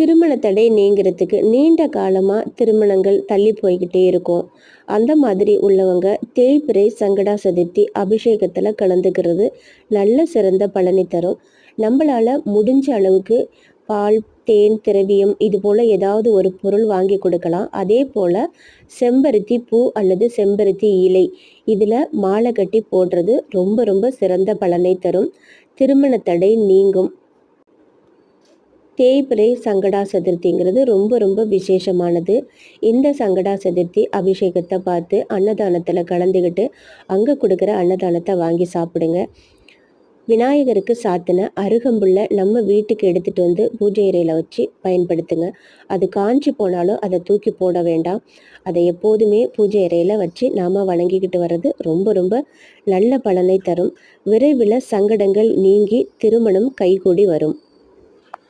திருமண தடை நீங்கிறதுக்கு நீண்ட காலமாக திருமணங்கள் தள்ளி போய்கிட்டே இருக்கும். அந்த மாதிரி உள்ளவங்க தேய்பிறை சங்கடா சதுர்த்தி அபிஷேகத்தில் கலந்துக்கிறது நல்ல சிறந்த பலனை தரும். நம்மளால் முடிஞ்ச அளவுக்கு பால், தேன், திரவியம் இது போல் ஏதாவது ஒரு பொருள் வாங்கி கொடுக்கலாம். அதே போல் செம்பருத்தி பூ அல்லது செம்பருத்தி இலை இதில் மாலை கட்டி போடுறது ரொம்ப ரொம்ப சிறந்த பலனை தரும். திருமண தடை நீங்கும். தேய்பிறை சங்கடா சதுர்த்திங்கிறது ரொம்ப ரொம்ப விசேஷமானது. இந்த சங்கடா சதுர்த்தி அபிஷேகத்தை பார்த்து அன்னதானத்தில் கலந்துக்கிட்டு அங்கே கொடுக்குற அன்னதானத்தை வாங்கி சாப்பிடுங்க. விநாயகருக்கு சாத்தின அருகம்புல்ல நம்ம வீட்டுக்கு எடுத்துகிட்டு வந்து பூஜை அறையில் வச்சு பயன்படுத்துங்க. அது காஞ்சி போனாலும் அதை தூக்கி போட வேண்டாம். அதை எப்போதுமே பூஜை அறையில் வச்சு நாம் வணங்கிக்கிட்டு வர்றது ரொம்ப ரொம்ப நல்ல பலனை தரும். விரைவில் சங்கடங்கள் நீங்கி திருமணம் கைகூடி வரும்.